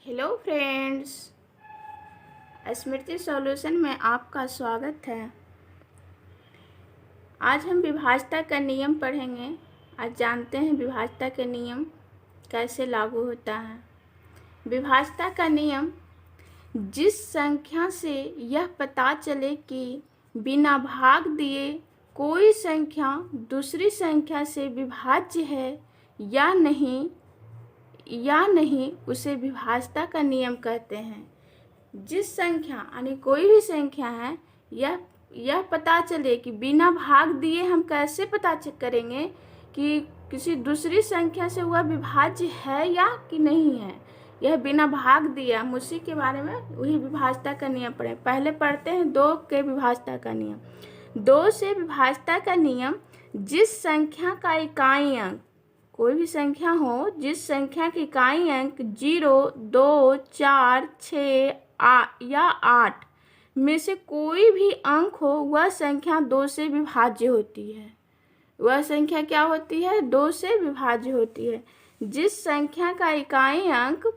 Hello friends, स्मृति solution में आपका स्वागत है। आज हम विभाज्यता का नियम पढ़ेंगे। आज जानते हैं विभाज्यता का नियम कैसे लागू होता है। विभाज्यता का नियम, जिस संख्या से यह पता चले कि बिना भाग दिए कोई संख्या दूसरी संख्या से विभाज्य है या नहीं उसे विभाज्यता का नियम कहते हैं। जिस संख्या यानी कोई भी संख्या है, यह पता चले कि बिना भाग दिए हम कैसे पता करेंगे कि किसी दूसरी संख्या से वह विभाज्य है या कि नहीं है। यह बिना भाग दिए, हम उसी के बारे में वही विभाज्यता का नियम पढ़े। पहले पढ़ते हैं दो के विभाज्यता का नियम। दो से विभाज्यता का नियम, जिस संख्या का इकाई अंक, कोई भी संख्या हो जिस संख्या की इकाई अंक 0, 2, 4, 6 या 8 में से कोई भी अंक हो, वह संख्या 2 से विभाज्य होती है। वह संख्या क्या होती है? 2 से विभाज्य होती है। जिस संख्या का इकाई अंक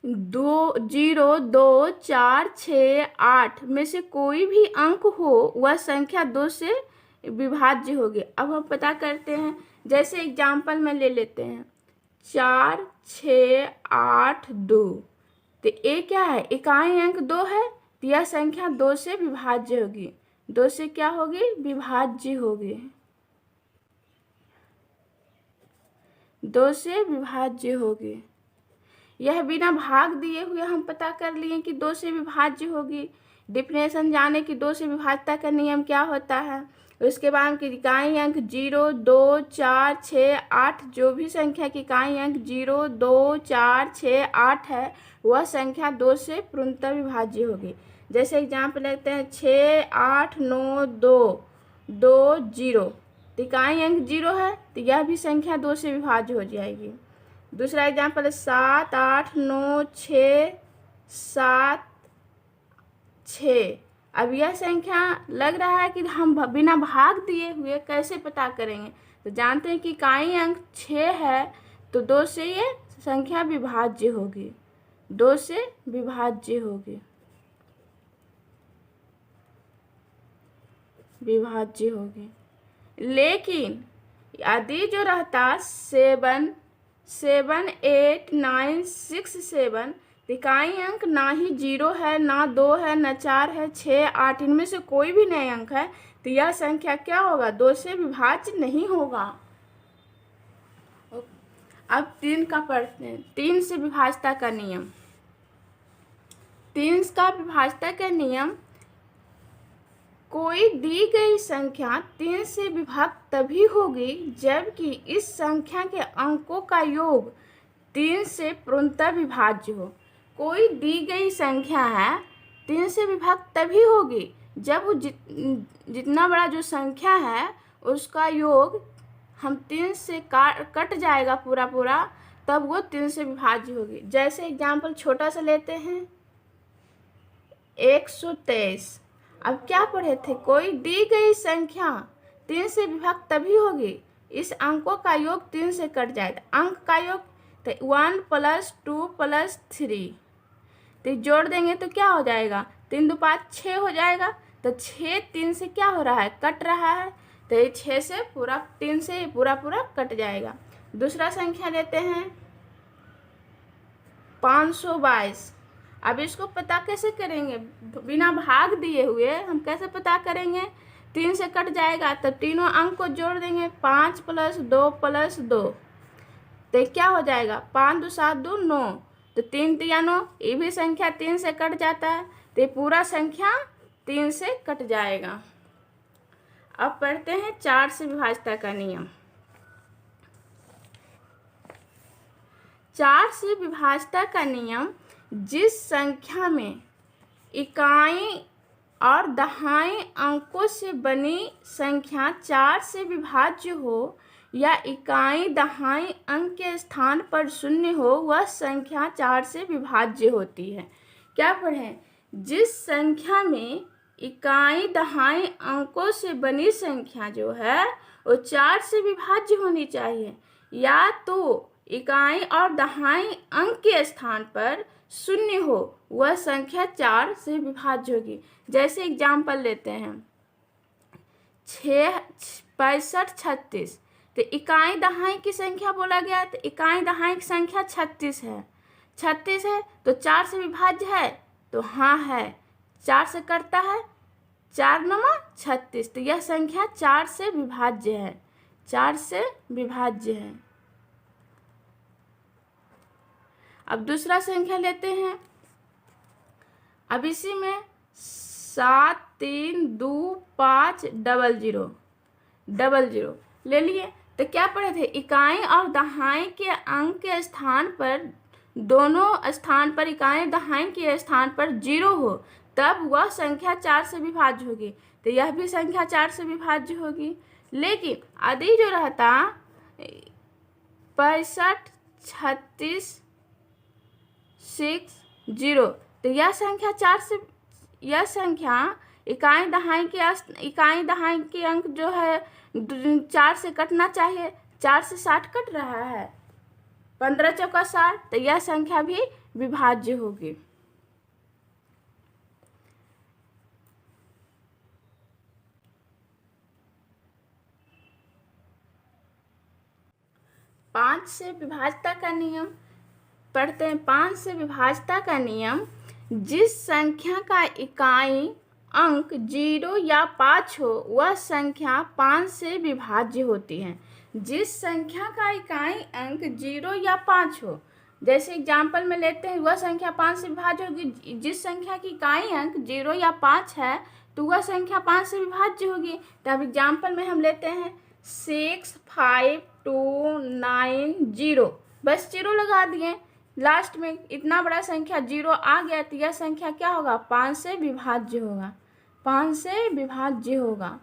0, 2, 4, 6, 8 में से कोई भी अंक हो, वह संख्या 2 से विभाज्य होगी। अब हम पता करते हैं। जैसे एग्जाम्पल में ले लेते हैं 4, 6, 8, 2। तो ये क्या है? इकाई अंक 2 है, तो यह संख्या 2 से विभाज्य होगी। 2 से क्या होगी? विभाज्य होगी। 2 से विभाज्य होगी। यह बिना भाग दिए हुए हम पता कर लिए कि 2 से विभाज्य होगी। डिफिनेशन जाने कि 2 से विभाज्यता का नियम क्या होता है। उसके बाद इकाई अंक 0, 2, 4, 6, 8, जो भी संख्या की इकाई अंक 0, 2, 4, 6, 8 है, वह संख्या 2 से पूर्णतः विभाज्य होगी। जैसे एग्जाम्पल लेते हैं 6, 8, 9, 2, 2, 0। इकाई अंक 0 है, तो यह भी संख्या 2 से विभाज्य हो जाएगी। दूसरा एग्जाम्पल है 7, 8, 9, 6, 7, 6। अब यह संख्या लग रहा है कि हम बिना भाग दिए हुए कैसे पता करेंगे। तो जानते हैं कि इकाई अंक 6 है, तो 2 से ये संख्या विभाज्य होगी। 2 से विभाज्य होगी। लेकिन यदि जो रहता 7, 8, 9, 6, 7, इकाई अंक ना ही 0 है, ना 2 है, ना 4 है, 6, 8, इनमें से कोई भी नए अंक है, तो यह संख्या क्या होगा? 2 से विभाज्य नहीं होगा। अब 3 का पढ़ते हैं। 3 से विभाज्यता का नियम। 3 का विभाज्यता का नियम, कोई दी गई संख्या 3 से विभक्त तभी होगी जबकि इस संख्या के अंकों का योग 3 से पूर्णतः विभाज्य हो। कोई दी गई संख्या है 3 से विभक्त तभी होगी जब वो जितना बड़ा जो संख्या है उसका योग हम 3 से कट जाएगा पूरा, तब वो 3 से विभाज्य होगी। जैसे एग्जाम्पल छोटा सा लेते हैं 123। अब क्या पढ़े थे? कोई दी गई संख्या 3 से विभक्त तभी होगी इस अंकों का योग 3 से कट जाएगा। अंक का योग तो 1 + 2 + 3, तो जोड़ देंगे तो क्या हो जाएगा? 3 × 5 = 6 हो जाएगा। तो 6 3 से क्या हो रहा है? कट रहा है। तो ये 6 से 3 से पूरा कट जाएगा। दूसरा संख्या लेते हैं 522। अब इसको पता कैसे करेंगे? बिना भाग दिए हुए हम कैसे पता करेंगे? 3 से कट जाएगा, तो तीनों अंक को जोड़ देंगे। 5 + 2 + 2, तो क्या हो जाएगा? 5 × 2 = 7, 2 = 9, तो 3 × 3 = 9। ये भी संख्या 3 से कट जाता है, तो ये पूरा संख्या 3 से कट जाएगा। अब पढ़ते हैं 4 से विभाज्यता का नियम। 4 से विभाज्यता का नियम, जिस संख्या में इकाई और दहाई अंकों से बनी संख्या 4 से विभाज्य हो या इकाई दहाई अंक के स्थान पर 0 हो, वह संख्या 4 से विभाज्य होती है। क्या पढ़ें? जिस संख्या में इकाई दहाई अंकों से बनी संख्या जो है वो 4 से विभाज्य होनी चाहिए, या तो इकाई और दहाई अंक के स्थान पर शून्य हो वह संख्या 4 से विभाज्य होगी। जैसे एग्जाम्पल लेते हैं 6, 65, 36। तो इकाई दहाई की संख्या बोला गया, तो इकाई दहाई की संख्या 36 है। 36 है तो 4 से विभाज्य है, तो हाँ है। 4 से करता है 4 × 36, तो यह संख्या 4 से विभाज्य है। 4 से विभाज्य है। अब दूसरा संख्या लेते हैं। अब इसी में 7, 3, 2, 5, 0, 0 ले लिए। तो क्या पढ़े थे, इकाई और दहाई के अंक के स्थान पर, दोनों स्थान पर इकाई दहाई के स्थान पर 0 हो तब वह संख्या 4 से विभाज्य होगी। तो यह भी संख्या 4 से विभाज्य होगी। लेकिन यदि जो रहता 65, 36, 6, 0, तो यह संख्या 4 से, यह संख्या इकाई दहाई के अंक जो है 4 से कटना चाहिए। 4 से 60 कट रहा है, 15 चौका 60, तो यह संख्या भी विभाज्य होगी। पाँच से विभाज्यता का नियम पढ़ते हैं। 5 से विभाज्यता का नियम, जिस संख्या का इकाई अंक 0 या 5 हो वह संख्या 5 से विभाज्य होती है। जिस संख्या का इकाई अंक 0 या 5 हो, जैसे एग्जाम्पल में लेते हैं, वह संख्या 5 से विभाज्य होगी। जिस संख्या की इकाई अंक 0 या 5 है तो वह संख्या 5 से विभाज्य होगी। तब एग्जाम्पल में हम लेते हैं 6, 5, 2, 9, 0, बस 0 लगा दिए। लास्ट में इतना बड़ा संख्या 0 आ गया तो यह संख्या क्या होगा, 5 से विभाज्य होगा। 5 से विभाज्य होगा।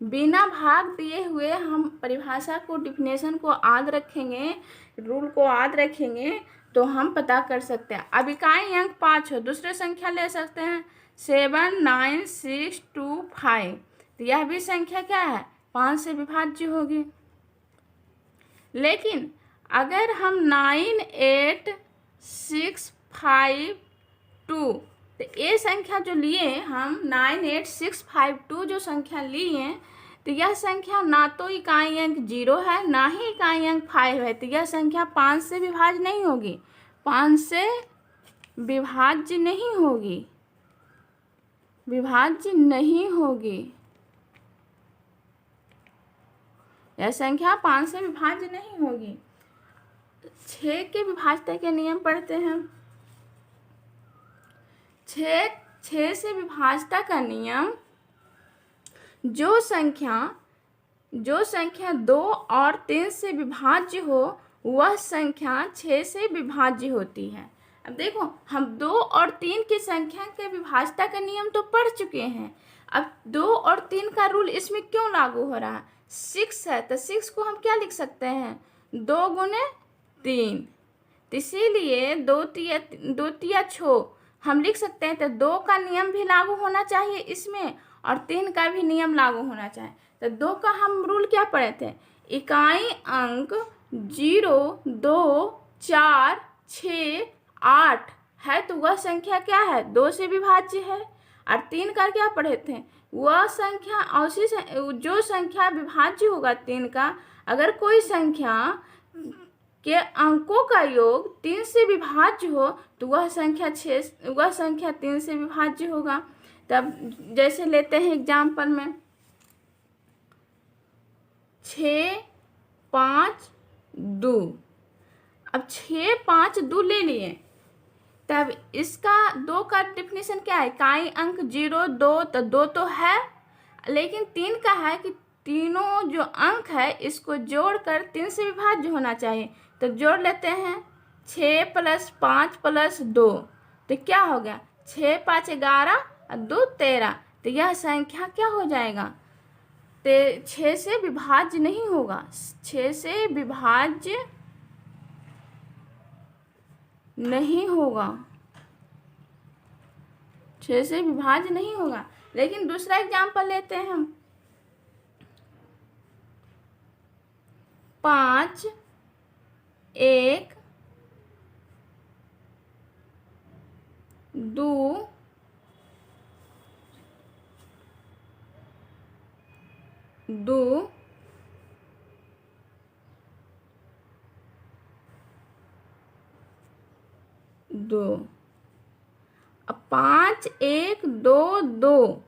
बिना भाग दिए हुए हम परिभाषा को, डिफिनेशन को याद रखेंगे, रूल को याद रखेंगे तो हम पता कर सकते हैं। अब इकाई अंक 5 हो, दूसरे संख्या ले सकते हैं 7, 9, 6, 2, 5, तो यह भी संख्या क्या है, 5 से विभाज्य होगी। लेकिन अगर हम 9, 8, 6, 5, 2, तो ये संख्या जो लिए हम 9, 8, 6, 5, 2 जो संख्या लिए, तो यह संख्या ना तो इकाई अंक 0 है ना ही इकाई अंक 5 है, तो यह संख्या 5 से विभाज्य नहीं होगी। 5 से विभाज्य नहीं होगी, विभाज्य नहीं होगी। यह संख्या 5 से विभाज्य नहीं होगी। 6 के विभाज्यता के नियम पढ़ते हैं। 6 से विभाज्यता का नियम, जो संख्या 2 और 3 से विभाज्य हो वह संख्या 6 से विभाज्य होती है। अब देखो, हम 2 और 3 की संख्या के विभाज्यता का नियम तो पढ़ चुके हैं। अब 2 और 3 का रूल इसमें क्यों लागू हो रहा है, 6 है तो 6 को हम क्या लिख सकते हैं, 2 × 3, तो इसीलिए 2 तिया 6 हम लिख सकते हैं। तो 2 का नियम भी लागू होना चाहिए इसमें और 3 का भी नियम लागू होना चाहिए। तो 2 का हम रूल क्या पढ़े थे, इकाई अंक 0, 2, 4, 6, 8 है तो वह संख्या क्या है, 2 से विभाज्य है। और 3 का क्या पढ़े थे, वह संख्या ऐसी जो संख्या विभाज्य होगा 3 का, अगर कोई संख्या के अंकों का योग 3 से विभाज्य हो तो वह संख्या 3 से विभाज्य होगा। तब जैसे लेते हैं एग्जाम्पल में 6, 5, 2। अब 6, 5, 2 ले लिए, तब इसका 2 का डिफिनेशन क्या है, इकाई अंक 0, 2, तो 2 तो है, लेकिन 3 का है कि तीनों जो अंक है इसको जोड़कर 3 से विभाज्य होना चाहिए। तो जोड़ लेते हैं 6 + 5 + 2, तो क्या हो गया, 6, 5, 11 और 2, 13, तो यह संख्या क्या हो जाएगा, तो 6 से विभाज्य नहीं होगा। 6 से विभाज्य नहीं होगा, 6 से विभाज्य नहीं होगा। लेकिन दूसरा एग्जाम्पल लेते हैं हम 5 1 2 2 2। अब 5 1 2 2,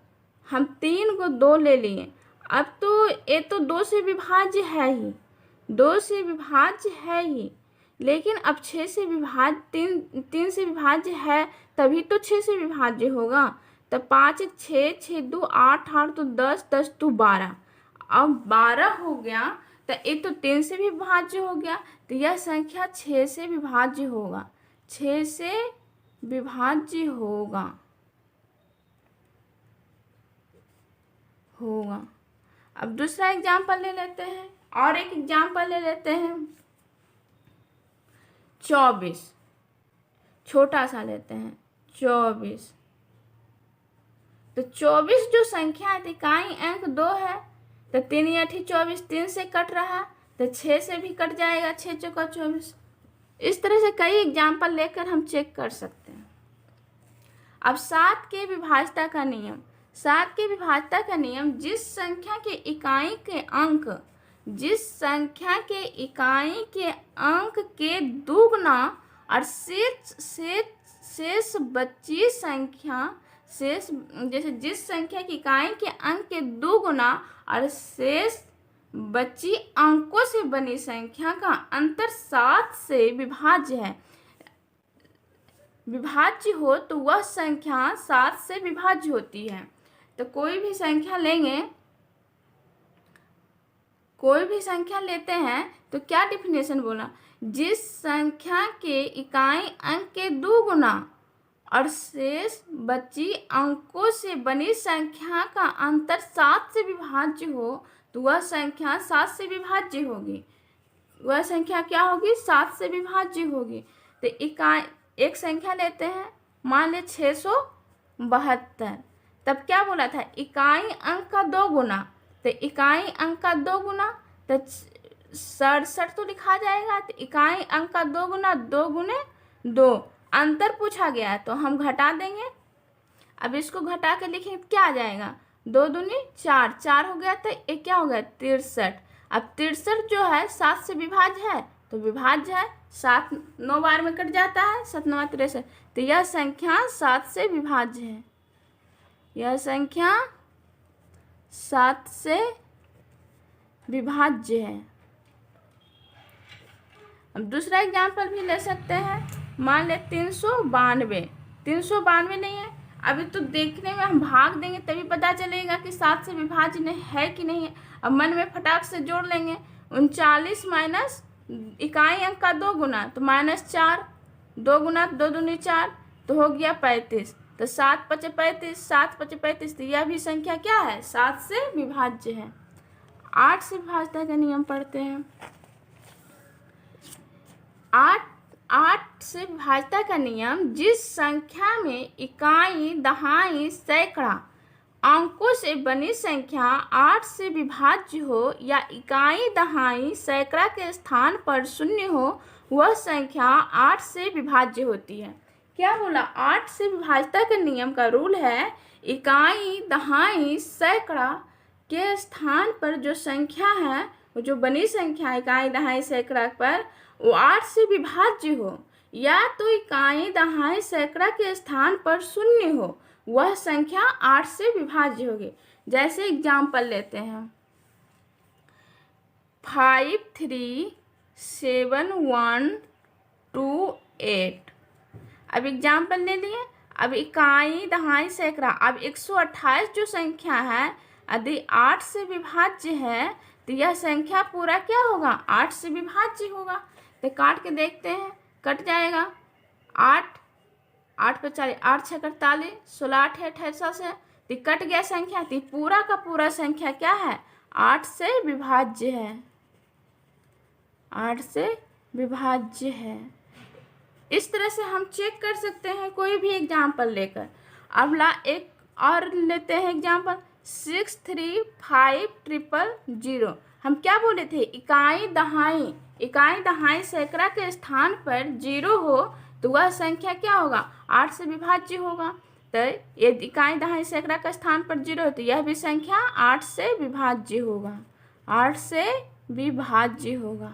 हम 3 को 2 ले लिए। अब तो ये तो 2 से विभाज्य है ही, 2 से विभाज्य है ही, लेकिन अब 6 से विभाज्य, 3 से विभाज्य है तभी तो 6 से विभाज्य होगा। तो 5 1 6, 6 2 8, 8 तो 10, 10 तो 12। अब 12 हो गया तो ये तो 3 से भी विभाज्य हो गया, तो यह संख्या 6 से विभाज्य होगा, 6 से विभाज्य होगा। अब दूसरा एग्जाम्पल ले लेते हैं, और एक एग्जाम्पल ले लेते हैं। 24, छोटा सा लेते हैं 24। तो 24 जो संख्या है इकाई अंक 2 है, तो 3 8 24, 3 से कट रहा तो 6 से भी कट जाएगा, 6 चौका 24। इस तरह से कई एग्जाम्पल लेकर हम चेक कर सकते हैं। अब 7 के विभाज्यता का नियम। 7 के विभाज्यता का नियम, जिस संख्या के इकाई के अंक, जिस संख्या के इकाई के अंक के दुगुना और शेष बची संख्या, शेष जैसे जिस संख्या की इकाई के अंक के दुगुना और शेष बची अंकों से बनी संख्या का अंतर 7 से विभाज्य है, विभाज्य हो तो वह संख्या 7 से विभाज्य होती है। तो कोई भी संख्या लेंगे, कोई भी संख्या लेते हैं तो क्या डिफिनेशन बोला, जिस संख्या के इकाई अंक के दुगुना और शेष बची अंकों से बनी संख्या का अंतर 7 से विभाज्य हो तो वह संख्या 7 से विभाज्य होगी। वह संख्या क्या होगी, 7 से विभाज्य होगी। तो इकाई, एक संख्या लेते हैं, मान ले 672। तब क्या बोला था, इकाई अंक का 2 गुना, तो इकाई अंक का 2 गुना तो 67 तो लिखा जाएगा। तो इकाई अंक का 2 गुना, 2 गुने 2, अंतर पूछा गया है तो हम घटा देंगे। अब इसको घटा के लिखेंगे क्या आ जाएगा, 2 दूनी 4, 4 हो गया तो एक क्या हो गया 63। अब 63 जो है 7 से विभाज्य है तो विभाज्य है, 7 9 बार में कट जाता है, 7 9 63। तो यह संख्या 7 से विभाज्य है, यह संख्या 7 से विभाज्य है। अब दूसरा एग्जाम्पल भी ले सकते हैं, मान ले 392। 392 नहीं है, अभी तो देखने में हम भाग देंगे तभी पता चलेगा कि 7 से विभाज्य नहीं है कि नहीं है। अब मन में फटाक से जोड़ लेंगे, 39 माइनस इकाई अंक का 2 गुना तो -4, 2 गुना 2 दूनी 4 तो हो गया 35। तो 7 5 35, 7 5 35, तो यह भी संख्या क्या है, 7 से विभाज्य है। 8 से विभाज्यता का नियम पढ़ते हैं। 8 से विभाज्यता का नियम, जिस संख्या में इकाई दहाई सैकड़ा अंकों से बनी संख्या 8 से विभाज्य हो या इकाई दहाई सैकड़ा के स्थान पर 0 हो, वह संख्या 8 से विभाज्य होती है। क्या बोला, 8 से विभाज्यता के नियम का रूल है, इकाई दहाई सैकड़ा के स्थान पर जो संख्या है, वो जो बनी संख्या इकाई दहाई सैकड़ा पर, वो 8 से विभाज्य हो या तो इकाई दहाई सैकड़ा के स्थान पर 0 हो, वह संख्या 8 से विभाज्य होगी। जैसे एग्जाम्पल लेते हैं, 5 3 7 1 2 8। अब एग्जाम्पल ले लिए। अब इकाई दहाई सैकड़ा, अब 128 जो संख्या है यदि 8 से विभाज्य है तो यह संख्या पूरा क्या होगा, 8 से विभाज्य होगा। तो काट के देखते हैं, कट जाएगा। 8 8 पे 40, 8 6 48, 16 8 28 से तो कट गया संख्या। तो पूरा का पूरा संख्या क्या है, 8 से विभाज्य है, 8 से विभाज्य है। इस तरह से हम चेक कर सकते हैं कोई भी एग्जाम्पल लेकर। अब एक और लेते हैं एग्जाम्पल, 6 3 5 0 0। हम क्या बोले थे, इकाई दहाई सैकड़ा के स्थान पर 0 हो तो वह संख्या क्या होगा, 8 से विभाज्य होगा। तो ये इकाई दहाई सैकड़ा का स्थान पर 0 हो तो यह भी संख्या 8 से विभाज्य होगा, 8 से विभाज्य होगा।